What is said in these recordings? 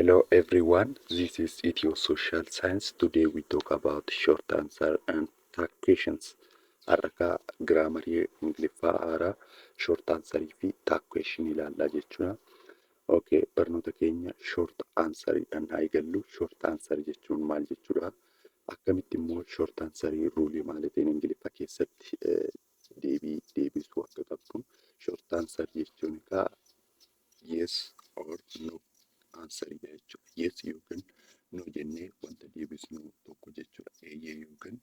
Hello everyone, this is Ethio Social Science. Today we talk about short answer and tag questions. Haraka grammar Ingiliffaa haaraa short answer fi tag question ilaallaa jechuudha. Okay, barnoota keenya short answer dhaan haa eegallu. Short answer jechuun maal jechuudha? Akkamitti immoo short answer ruulii maaliitiin Ingiliffa keessatti deebisuu akka qabnu. Short answer jechuun egaa yes or no answer jechuudha. Yes yookiin no jennee wanta deebisnu tokko jechuudha. Eeyyee yookiin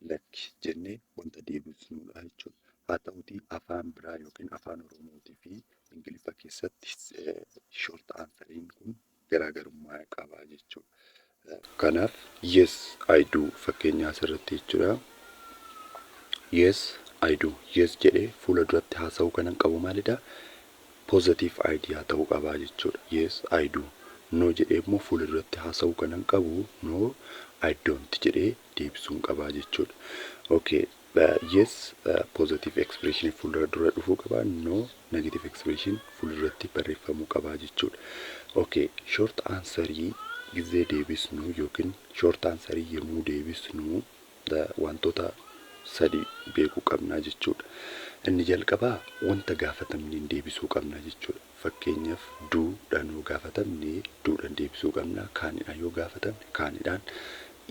lakki jennee wanta deebisnudha jechuudha. Haa ta'utii afaan biraa yookiin afaan Oromootii fi Ingiliffa keessatti short answeriin kun garaagarummaa qaba jechuudha. Kanaaf yes I do fakkeenyaa asirratti jechuudha. Yes I do. Yes jedhee fuula duratti haasa'uu kanan qabu maalidha? Positive idea ta'uu qaba jechuudha. Yes I do. No jedhee immoo fuula duratti haasa'uu kanan qabu no I don't jedhee deebisuun qaba jechuudha. Okay, yes positive expression fuula dura dhufuu qaba. No negative expression fuula duratti barreeffamuu qaba jechuudha. Okay, short answerii gizee deebisnu yookiin short answerii yemmuu deebisnu wantoota sadii beekuu qabna jechuudha. Inni jalqabaa wanta gaafatamneen deebisuu qabna jechuudha. Fakkeenyaaf duudhaan yoo gaafatamne duudhaan deebisuu qabna. Kaanidhaan yoo gaafatamne kaanidhaan,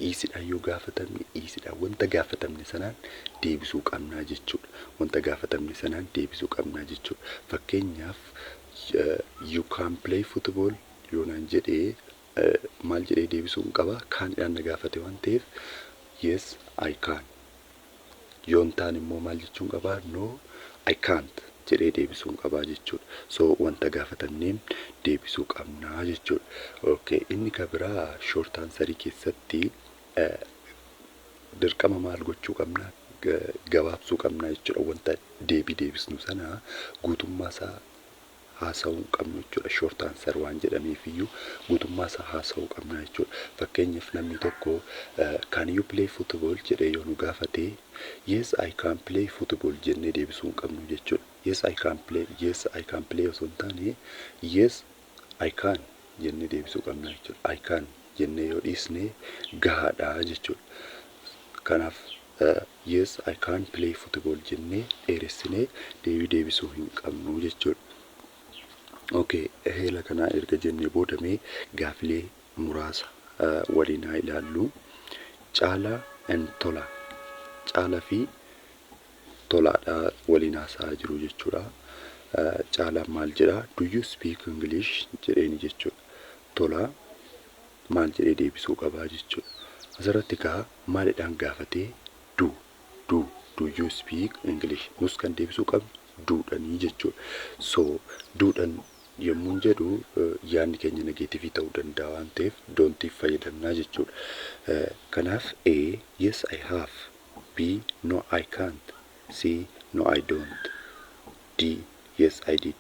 iisidhaan yoo gaafatamne iisidhaan wanta gaafatamne sanaan deebisuu qabna jechuudha. Wanta gaafatamne sanaan deebisuu qabna jechuudha. Fakkeenyaaf you can play football yoo naan jedhee maal jedhee deebisuun qaba? Kaanidhaan na gaafate waan ta'eef yes I can. Yoon taan immoo maal jechuun qabaa? No I can't jedhee deebisuun qabaa jechuudha. So wanta gaafatamneen deebisuu qabnaa jechuudha. Okay, inni ka biraa short answerii keessatti dirqama maal gochuu qabnaa? Gabaabsuu qabnaa jechuudha. Wanta deebisnu sana guutummaa isaa haasa'uu qabnu jechuudha. Short answer waan jedhameefiyyuu guutummaa isaa haasa'uu qabnaa jechuudha. Fakkeenyaaf namni tokko can you play football jedhee yoo nu gaafate yes I can play football jennee deebisuu hin qabnu jechuudha. Yes I can play osoo hin taane yes I can jennee deebisuu qabna jechuudha. I can jennee yoo dhiisne gahaadha jechuudha. Kanaaf yes I can play football jennee dheeressinee deebisuu hin qabnu jechuudha. Okay, heela kanaa erga jennee boodamee gaafilee muraasa waliin haa ilaallu. Caalaa and Tola. Caalaa fi Tolaadha waliin haasa'aa jiru jechuudha. Caalaa maal jedhaa? Do you speak English jedheeni jechuudha. Tolaa maal jedhee deebisuu qabaa jechuudha. Asirratti kaa maalidhaan gaafatee do you speak English? Nus kan deebisuu qabnu duudhanii jechuudha. So duudhan yemmuu jedhu yaadni keenya negatiivii ta'uu danda'a waan ta'eef doontiif fayyadamnaa jechuudha. Kanaaf A yes I have, B no I can't, C no I don't, D yes I did.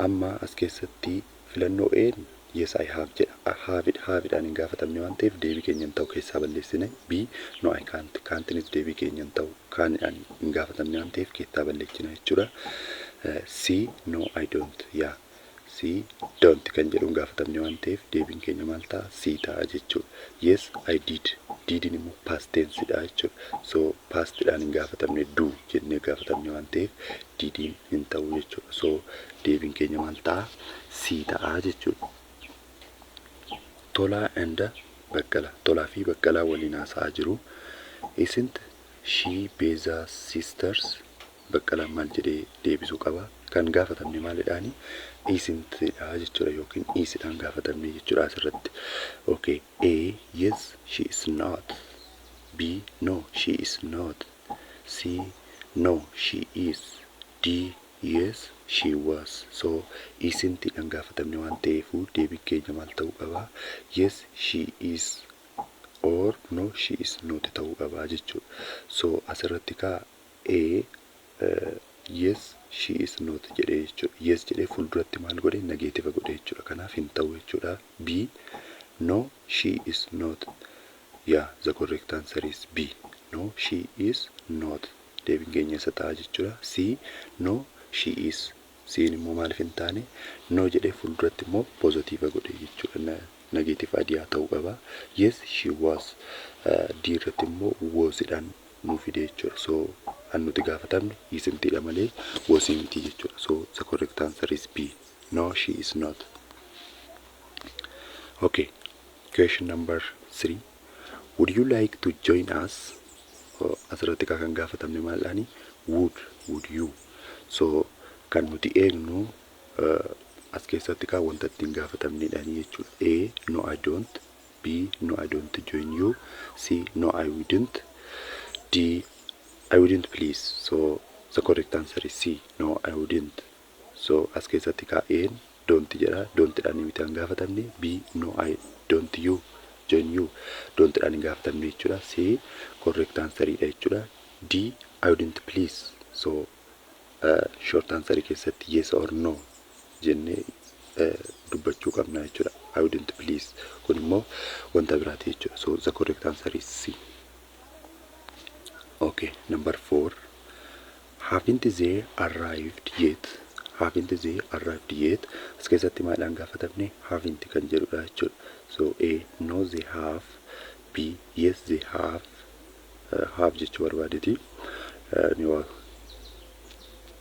Amma as keessatti filannoo A'n yes I have jedha. Haveidhaan hin gaafatamne waan ta'eef deebii keenya hin ta'u keessaa balleessine. B no I can'tinis deebii keenya hin ta'u kaanidhaan hin gaafatamne waan ta'eef keessaa balleessina jechuudha. C no I don't yaa. C don't kan jedhuun gaafatamne waan ta'eef deebiin keenya maal ta'a? C ta'a jechuudha. Yes I did. Didin immoo past tenseidha jechuudha. So pastidhaan hin gaafatamne do jennee gaafatamne waan ta'eef didin hin ta'u jechuudha. So deebiin keenya maal ta'a? C ta'a jechuudha. Tolaa and Baqqala. Tolaa fi Baqqalaa waliin haasa'aa jiru. Isn't she Beeza's sisters? Baqqalaan maal jedhee deebisuu qaba? Kan gaafatamne maalidhaani? Isn'tidha jechuudha yookiin isidhaan gaafatamne jechuudha asirratti. Okay, A yes she is not, B no she is not, C no she is, D yes she was. So isn'tidhaan gaafatamne waan ta'eef deebii keenya maal ta'uu qaba? Yes she is or no she is not ta'uu qaba jechuudha. So asirratti kaa A yes she is not jedhee jechuudha. Yes jedhee fuulduratti maal godhe? Negatiiva godhe jechuudha. Kanaaf hin ta'u jechuudha. B no she is not. Yeah, the correct answer is B. No she is not. Deebiin keenya isa ta'a jechuudha. C no she is. C'n immoo maaliif hin taane? No jedhee fuulduratti immoo pozitiiva godhe jechuudha. negative adiyaa ta'uu qaba. Yes, she was. D irratti immoo wasidhaan nu fide jechuudha. So an nuti gaafatamne ismtiidha malee wasii miti jechuudha. So the correct answer is B. No, she is not. Okay, question number 3. Would you like to join us? Asirratti kan gaafatamne maalaani would you. So kan nuti eegnu as keessatti kan wanta ittiin gaafatamnedhaani jechuudha. A, no I don't. B, no I don't join you. C, no I wouldn't. D, I wouldn't please. So the correct answer is C, no I wouldn't. So as keessatti kan A don't jedha, don't dhaani miti kan gaafatamne. B, no I don't you join you, don't dhaani gaafatamne jechuudha. C, correct answer dha jechuudha. D, I wouldn't please. So short answer keessatti yes or no jenne dubbachuu qabna jechuudha. I wouldn't please kun immoo wanta biraati jechuudha. So the correct answer is C. Okay, number 4. Haven't they arrived yet? Haven't they arrived yet? As keessatti maadhaan gaafatamne haven't kan jedhudha jechuudha. So A, no they have. B, yes they have. Have jechuu barbaadeeti. Ni waa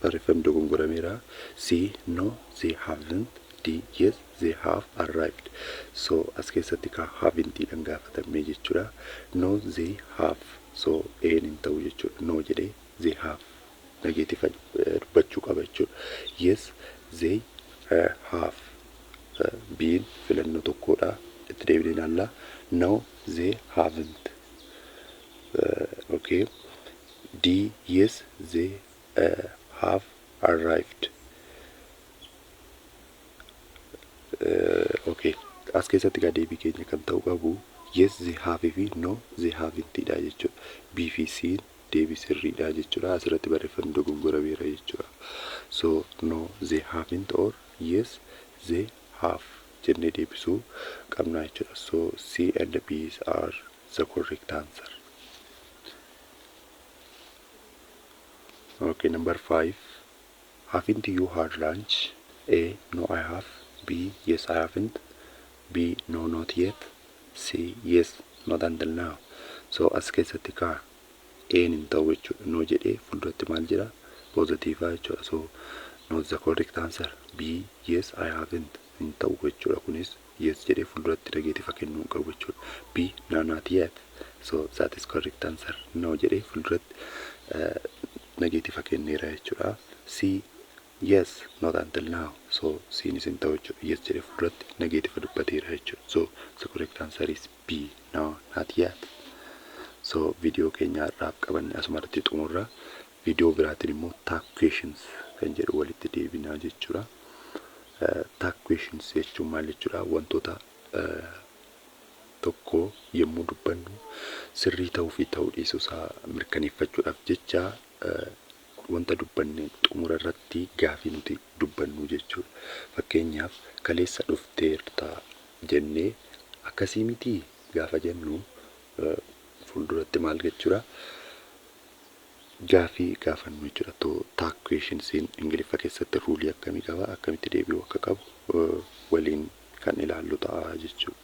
barreeffamni dogongorameera. C, no they haven't. D, yes they have arrived. So as keessatti ka haven't dhaan gaafatamne jechuudha. No they have. So A hin ta'u jechuudha. No jedhee they have negative dubbachuu qaba jechuudha. Yes they have. B'n filannoo tokkodha. Itti deebinee ilaalla. No they haven't. Okay. D, yes they have arrived. Okay. As keessatti ka deebii keenya kan ta'u qabu yes they have fi no they haven't dha jechuudha. B fi C deebii sirriidha jechuudha. Asirratti barreeffamni dogongorameera jechuudha. So no they haven't or yes they have jennee deebisuu qabna jechuudha. So C and B are the correct answer. Okay, number 5. Haven't you had lunch? A, no I have. B, yes I haven't. B, no not yet. C, yes not until now. So as keessatti ka A hin ta'u jechuudha. No jedhee fuulduratti maal jira? Positive jechuudha. So not the correct answer. B, yes I haven't hin ta'u jechuudha. Kunis yes jedhee fuulduratti negative kennuu qabu jechuudha. B, no not yet. So that is correct answer. No jedhee fuulduratti negative kenneera jechuudha. C, yes not until now. So C is hin ta'u jechuudha. Yes jedhee fuulduratti negative dubbateera jechuudha. So the correct answer is B, no not yet. So video keenya irraa qabanne asumarratti xumurra. Video biraatiin immoo tag questions kan jedhu walitti deebinaa jechuudha. Tag questions jechuun maal jechuudha? Wantoota tokko yemmuu dubbannu sirrii ta'uu fi ta'uu dhiisuu isaa mirkaneeffachuudhaaf jecha wanta dubbanne xumura irratti gaafii nuti dubbannu jechuudha. Fakkeenyaaf kaleessa dhufteerta jennee akkasii miti gaafa jennu fuulduratti maal jechuudha? Gaafii gaafannu jechuudha. Tag questions in Ingiliffa keessatti ruulii akkamii qaba? Akkamitti deebi'uu akka qabu waliin kan ilaallu ta'a jechuudha.